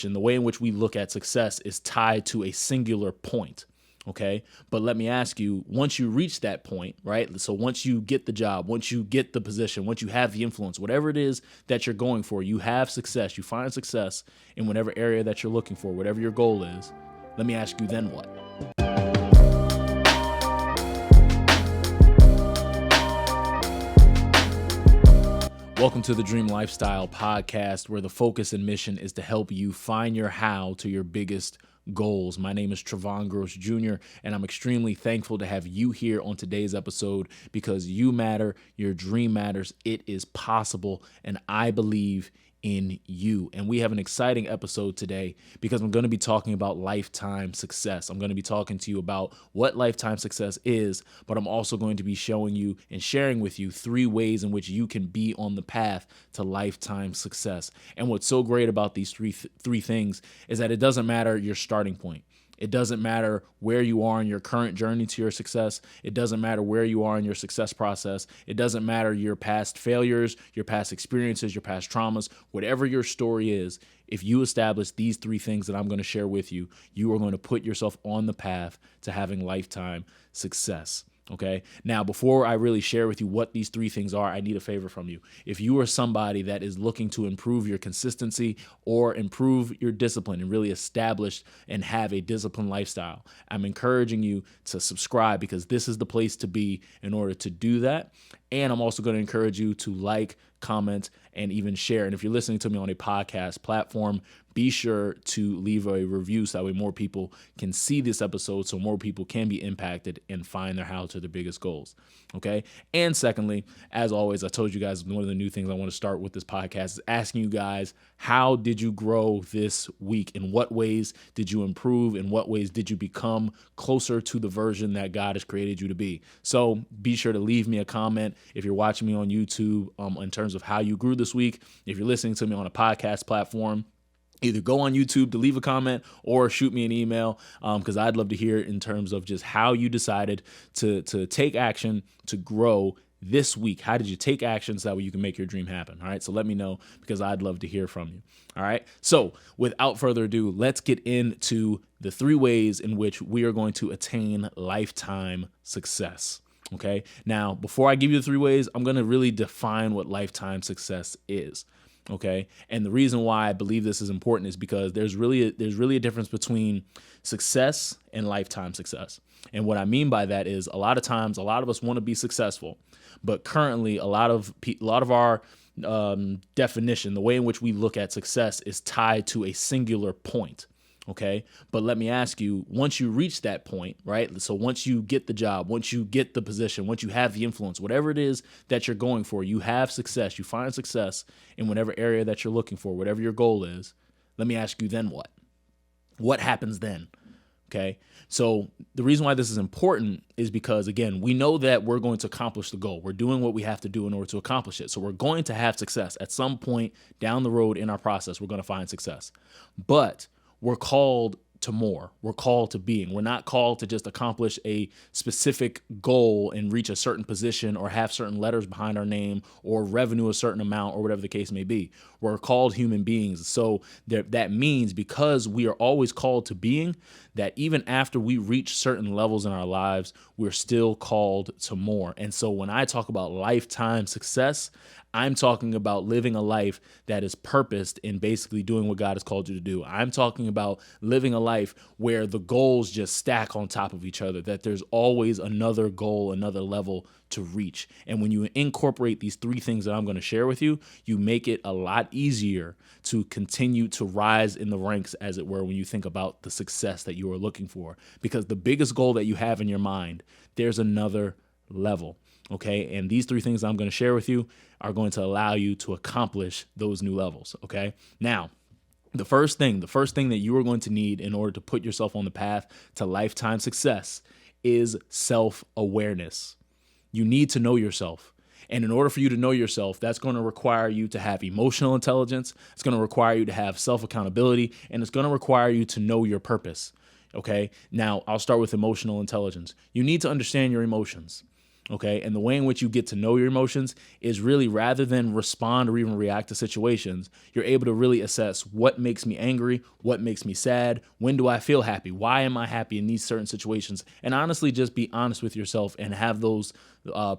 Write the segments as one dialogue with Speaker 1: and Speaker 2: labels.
Speaker 1: the way in which we look at success is tied to a singular point. Okay. But let me ask you, once you reach that point, right? So once you get the job, once you get the position, once you have the influence, whatever it is that you're going for, you have success, you find success in whatever area that you're looking for, whatever your goal is. Let me ask you, then what? Welcome to the Dream Lifestyle Podcast, where the focus and mission is to help you find your how to your biggest goals. My name is Trevon Gross Jr., and I'm extremely thankful to have you here on today's episode because you matter, your dream matters, it is possible, and I believe in you. And we have an exciting episode today because I'm going to be talking about lifetime success. I'm going to be talking to you about what lifetime success is, but I'm also going to be showing you and sharing with you 3 ways in which you can be on the path to lifetime success. And what's so great about these three things is that it doesn't matter your starting point. It doesn't matter where you are in your current journey to your success. It doesn't matter where you are in your success process. It doesn't matter your past failures, your past experiences, your past traumas, whatever your story is. If you establish these 3 things that I'm going to share with you, you are going to put yourself on the path to having lifetime success. Okay. Now, before I really share with you what these 3 things are, I need a favor from you. If you are somebody that is looking to improve your consistency or improve your discipline and really establish and have a disciplined lifestyle, I'm encouraging you to subscribe because this is the place to be in order to do that. And I'm also going to encourage you to like, comment, and even share. And if you're listening to me on a podcast platform, be sure to leave a review so that way more people can see this episode, so more people can be impacted and find their how to their biggest goals. Okay. And secondly, as always, I told you guys one of the new things I want to start with this podcast is asking you guys, how did you grow this week? In what ways did you improve? In what ways did you become closer to the version that God has created you to be? So be sure to leave me a comment if you're watching me on YouTube in terms of how you grew this week. If you're listening to me on a podcast platform, either go on YouTube to leave a comment or shoot me an email because I'd love to hear in terms of just how you decided to take action to grow this week. How did you take action so that way you can make your dream happen? All right. So let me know because I'd love to hear from you. All right. So without further ado, let's get into the 3 ways in which we are going to attain lifetime success. Okay. Now, before I give you the 3 ways, I'm going to really define what lifetime success is. Okay. And the reason why I believe this is important is because there's really a difference between success and lifetime success. And what I mean by that is a lot of times, a lot of us want to be successful, but currently a lot of our definition, the way in which we look at success is tied to a singular point. Okay. But let me ask you, once you reach that point, right? So once you get the job, once you get the position, once you have the influence, whatever it is that you're going for, you have success, you find success in whatever area that you're looking for, whatever your goal is. Let me ask you, then what? What happens then? Okay. So the reason why this is important is because, again, we know that we're going to accomplish the goal. We're doing what we have to do in order to accomplish it. So we're going to have success at some point down the road in our process. We're going to find success, but we're called to more. We're called to being. We're not called to just accomplish a specific goal and reach a certain position or have certain letters behind our name or revenue a certain amount or whatever the case may be. We're called human beings. So that means because we are always called to being, that even after we reach certain levels in our lives, we're still called to more. And so when I talk about lifetime success, I'm talking about living a life that is purposed in basically doing what God has called you to do. I'm talking about living a life where the goals just stack on top of each other, that there's always another goal, another level to reach. And when you incorporate these 3 things that I'm going to share with you, you make it a lot easier to continue to rise in the ranks, as it were, when you think about the success that you are looking for. Because the biggest goal that you have in your mind, there's another level. Okay. And these 3 things I'm going to share with you are going to allow you to accomplish those new levels. Okay. Now, the first thing that you are going to need in order to put yourself on the path to lifetime success is self-awareness. You need to know yourself. And in order for you to know yourself, that's going to require you to have emotional intelligence. It's going to require you to have self-accountability, and it's going to require you to know your purpose. Okay. Now I'll start with emotional intelligence. You need to understand your emotions. Okay. And the way in which you get to know your emotions is really, rather than respond or even react to situations, you're able to really assess what makes me angry, what makes me sad, when do I feel happy, why am I happy in these certain situations, and honestly just be honest with yourself and have those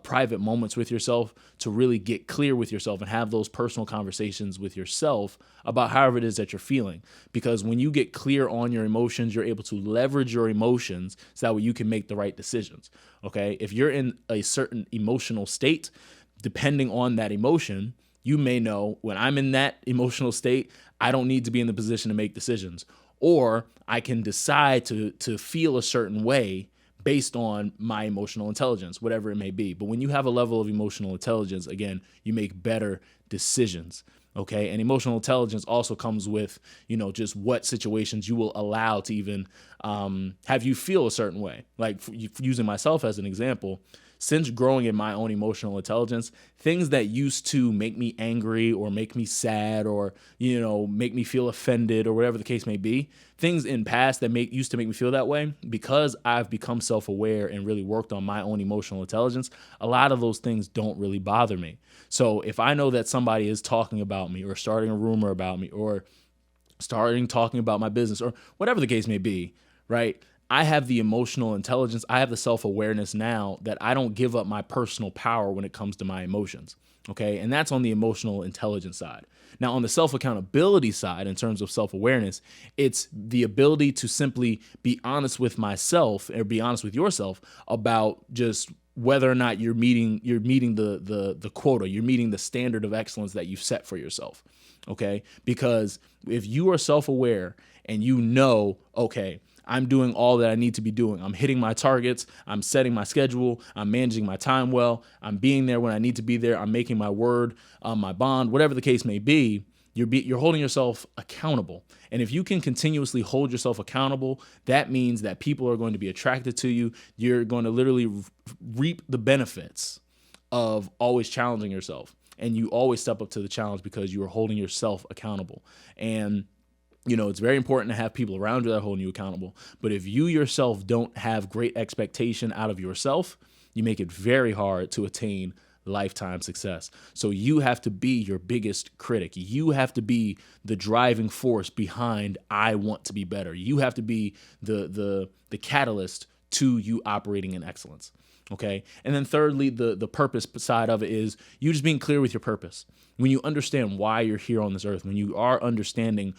Speaker 1: private moments with yourself to really get clear with yourself and have those personal conversations with yourself about however it is that you're feeling. Because when you get clear on your emotions, you're able to leverage your emotions so that way you can make the right decisions. Okay. If you're in a certain emotional state, depending on that emotion, you may know when I'm in that emotional state, I don't need to be in the position to make decisions, or I can decide to feel a certain way based on my emotional intelligence, whatever it may be. But when you have a level of emotional intelligence, again, you make better decisions. Okay. And emotional intelligence also comes with, just what situations you will allow to even have you feel a certain way. Like using myself as an example, since growing in my own emotional intelligence, things that used to make me angry or make me sad or, make me feel offended or whatever the case may be, things in past that used to make me feel that way, because I've become self-aware and really worked on my own emotional intelligence, a lot of those things don't really bother me. So if I know that somebody is talking about me or starting a rumor about me or starting talking about my business or whatever the case may be, right? I have the emotional intelligence. I have the self-awareness now that I don't give up my personal power when it comes to my emotions. Okay. And that's on the emotional intelligence side. Now, on the self-accountability side, in terms of self-awareness, it's the ability to simply be honest with myself or be honest with yourself about just whether or not you're meeting the quota, you're meeting the standard of excellence that you've set for yourself. Okay. Because if you are self-aware and okay, I'm doing all that I need to be doing. I'm hitting my targets. I'm setting my schedule. I'm managing my time well. I'm being there when I need to be there. I'm making my word, my bond, whatever the case may be. You're holding yourself accountable. And if you can continuously hold yourself accountable, that means that people are going to be attracted to you. You're going to literally reap the benefits of always challenging yourself. And you always step up to the challenge because you are holding yourself accountable. And it's very important to have people around you that are holding you accountable. But if you yourself don't have great expectation out of yourself, you make it very hard to attain lifetime success. So you have to be your biggest critic. You have to be the driving force behind I want to be better. You have to be the catalyst to you operating in excellence. Okay. And then thirdly, the purpose side of it is you just being clear with your purpose. When you understand why you're here on this earth, when you are understanding,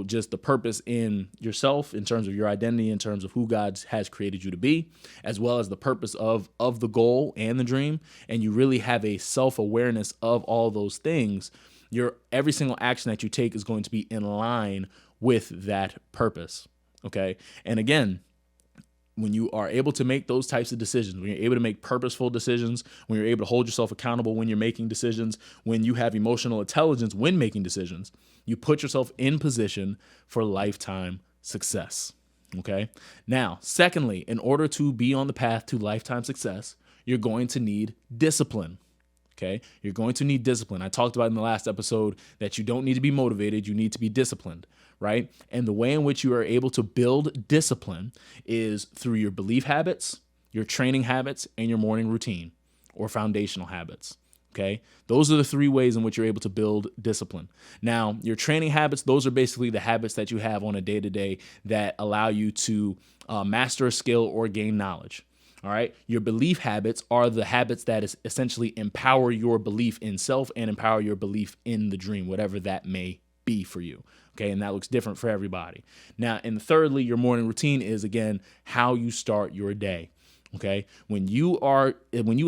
Speaker 1: just the purpose in yourself, in terms of your identity, in terms of who God has created you to be, as well as the purpose of the goal and the dream, and you really have a self-awareness of all those things, every single action that you take is going to be in line with that purpose. Okay. And again, when you are able to make those types of decisions, when you're able to make purposeful decisions, when you're able to hold yourself accountable when you're making decisions, when you have emotional intelligence when making decisions, you put yourself in position for lifetime success. Okay. Now, secondly, in order to be on the path to lifetime success, you're going to need discipline. Okay. You're going to need discipline. I talked about in the last episode that you don't need to be motivated. You need to be disciplined. Right. And the way in which you are able to build discipline is through your belief habits, your training habits, and your morning routine or foundational habits. Okay. Those are the three ways in which you're able to build discipline. Now, your training habits, those are basically the habits that you have on a day-to-day that allow you to master a skill or gain knowledge. All right. Your belief habits are the habits that essentially empower your belief in self and empower your belief in the dream, whatever that may be for you. Okay. And that looks different for everybody. Now, and thirdly, your morning routine is, again, how you start your day. Okay. When you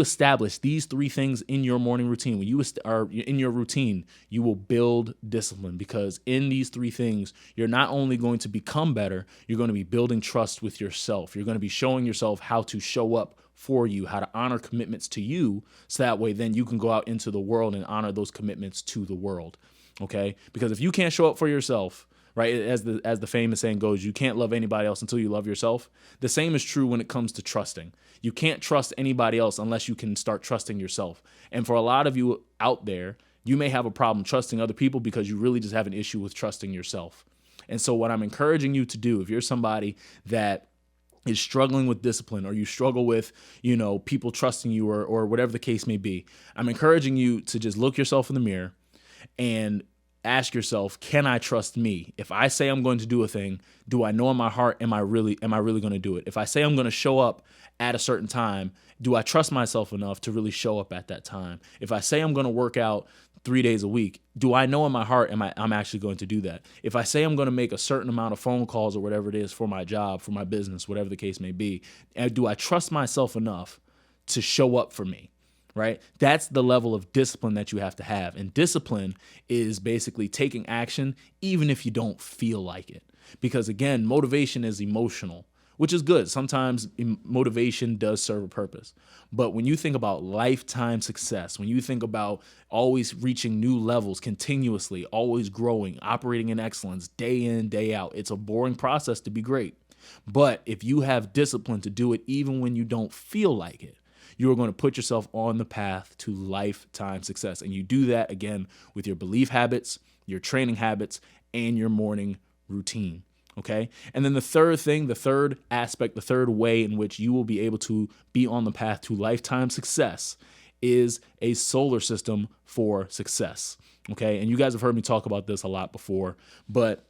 Speaker 1: establish these three things in your morning routine, when you are in your routine, you will build discipline, because in these three things, you're not only going to become better, you're going to be building trust with yourself. You're going to be showing yourself how to show up for you, how to honor commitments to you. So that way, then you can go out into the world and honor those commitments to the world. Okay. Because if you can't show up for yourself, right, as the famous saying goes, you can't love anybody else until you love yourself. The same is true when it comes to trusting. You can't trust anybody else unless you can start trusting yourself. And for a lot of you out there, you may have a problem trusting other people because you really just have an issue with trusting yourself. And so what I'm encouraging you to do, if you're somebody that is struggling with discipline, or you struggle with, people trusting you, or whatever the case may be, I'm encouraging you to just look yourself in the mirror and ask yourself, can I trust me? If I say I'm going to do a thing, do I know in my heart, am I really going to do it? If I say I'm going to show up at a certain time, do I trust myself enough to really show up at that time? If I say I'm going to work out 3 days a week, do I know in my heart I'm actually going to do that? If I say I'm going to make a certain amount of phone calls or whatever it is for my job, for my business, whatever the case may be, and do I trust myself enough to show up for me? Right? That's the level of discipline that you have to have. And discipline is basically taking action even if you don't feel like it. Because again, motivation is emotional, which is good. Sometimes motivation does serve a purpose. But when you think about lifetime success, when you think about always reaching new levels continuously, always growing, operating in excellence day in, day out, it's a boring process to be great. But if you have discipline to do it even when you don't feel like it, you are going to put yourself on the path to lifetime success. And you do that, again, with your belief habits, your training habits, and your morning routine. Okay. And then the third thing, the third aspect, the third way in which you will be able to be on the path to lifetime success is a solar system for success. Okay. And you guys have heard me talk about this a lot before, but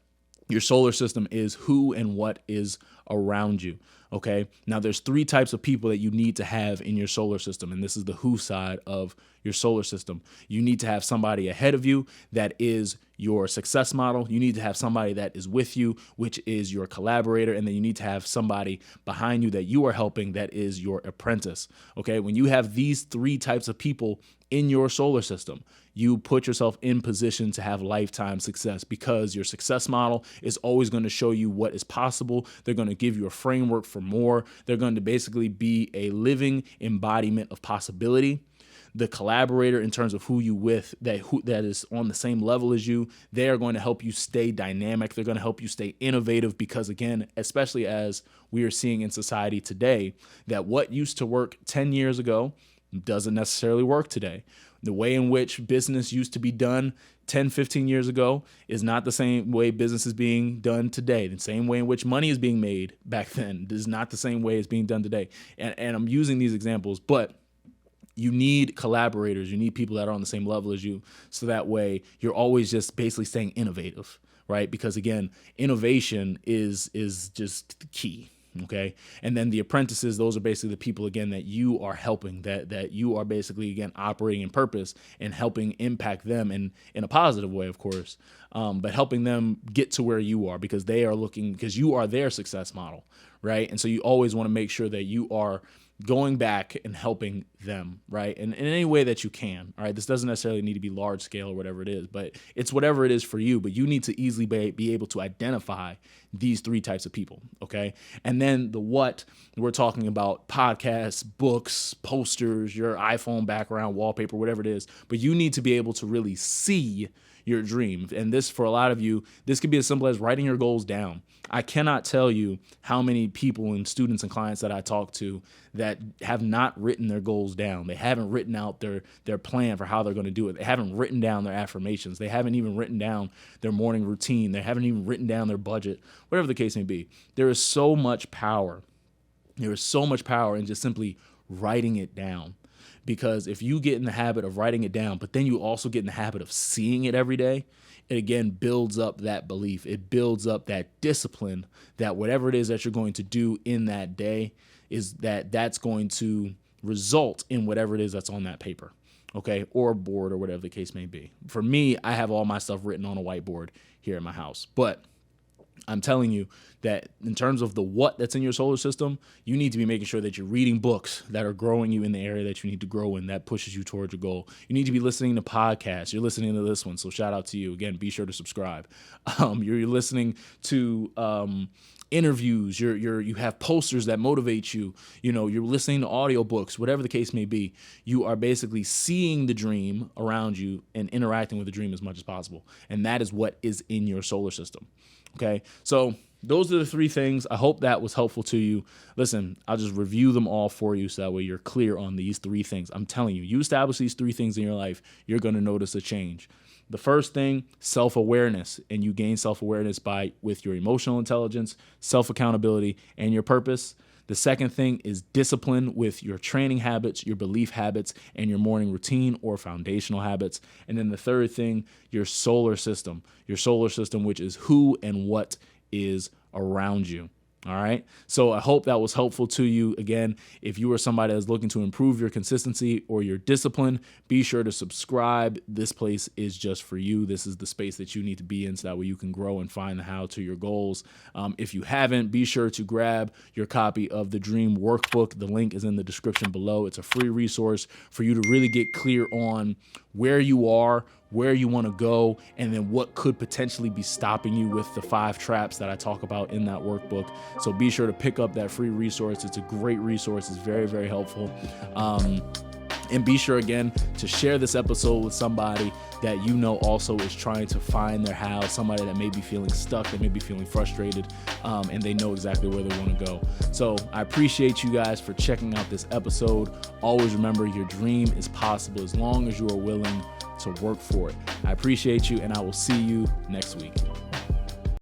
Speaker 1: your solar system is who and what is around you. Okay. Now there's 3 types of people that you need to have in your solar system. And this is the who side of your solar system. You need to have somebody ahead of you that is your success model. You need to have somebody that is with you, which is your collaborator. And then you need to have somebody behind you that you are helping that is your apprentice. Okay. When you have these 3 types of people in your solar system, you put yourself in position to have lifetime success, because your success model is always going to show you what is possible. They're going to give you a framework for more. They're going to basically be a living embodiment of possibility. The collaborator, in terms of who you with, that is on the same level as you, they are going to help you stay dynamic. They're going to help you stay innovative, because again, especially as we are seeing in society today, that what used to work 10 years ago doesn't necessarily work today. The way in which business used to be done 10, 15 years ago is not the same way business is being done today. The same way in which money is being made back then is not the same way it's being done today. And I'm using these examples, but you need collaborators. You need people that are on the same level as you. So that way you're always just basically staying innovative, right? Because again, innovation is just key. Okay. And then the apprentices, those are basically the people, again, that you are helping, that you are basically, again, operating in purpose and helping impact them in a positive way, of course, but helping them get to where you are, because they are looking, because you are their success model. Right. And so you always want to make sure that you are going back and helping them, right? And in any way that you can, all right? This doesn't necessarily need to be large scale or whatever it is, but it's whatever it is for you. But you need to easily be able to identify these 3 types of people, okay? And then the what, we're talking about podcasts, books, posters, your iPhone background, wallpaper, whatever it is. But you need to be able to really see your dream. And this, for a lot of you, this could be as simple as writing your goals down. I cannot tell you how many people and students and clients that I talk to that have not written their goals down. They haven't written out their plan for how they're going to do it. They haven't written down their affirmations. They haven't even written down their morning routine. They haven't even written down their budget, whatever the case may be. There is so much power. There is so much power in just simply writing it down. Because if you get in the habit of writing it down, but then you also get in the habit of seeing it every day, it again builds up that belief. It builds up that discipline that whatever it is that you're going to do in that day is that's going to result in whatever it is that's on that paper, okay, or board or whatever the case may be. For me, I have all my stuff written on a whiteboard here in my house, but I'm telling you that in terms of the what that's in your solar system, you need to be making sure that you're reading books that are growing you in the area that you need to grow in, that pushes you towards your goal. You need to be listening to podcasts. You're listening to this one, so shout out to you. Again, be sure to subscribe. You're listening to interviews. You have posters that motivate you. You're listening to audiobooks, whatever the case may be. You are basically seeing the dream around you and interacting with the dream as much as possible. And that is what is in your solar system. Okay, so those are the 3 things. I hope that was helpful to you. Listen, I'll just review them all for you so that way you're clear on these 3 things. I'm telling you, you establish these 3 things in your life, you're going to notice a change. The first thing, self-awareness, and you gain self-awareness with your emotional intelligence, self-accountability, and your purpose. The second thing is discipline with your training habits, your belief habits, and your morning routine or foundational habits. And then the third thing, your solar system, which is who and what is around you. All right. So I hope that was helpful to you. Again, if you are somebody that's looking to improve your consistency or your discipline, be sure to subscribe. This place is just for you. This is the space that you need to be in so that way you can grow and find the how to your goals. If you haven't, be sure to grab your copy of the Dream Workbook. The link is in the description below. It's a free resource for you to really get clear on where you are, where you want to go, and then what could potentially be stopping you with the 5 traps that I talk about in that workbook. So be sure to pick up that free resource. It's a great resource. It's very, very helpful. And be sure, again, to share this episode with somebody that you know also is trying to find their how, somebody that may be feeling stuck, that may be feeling frustrated, and they know exactly where they want to go. So I appreciate you guys for checking out this episode. Always remember, your dream is possible as long as you are willing to work for it. I appreciate you, and I will see you next week.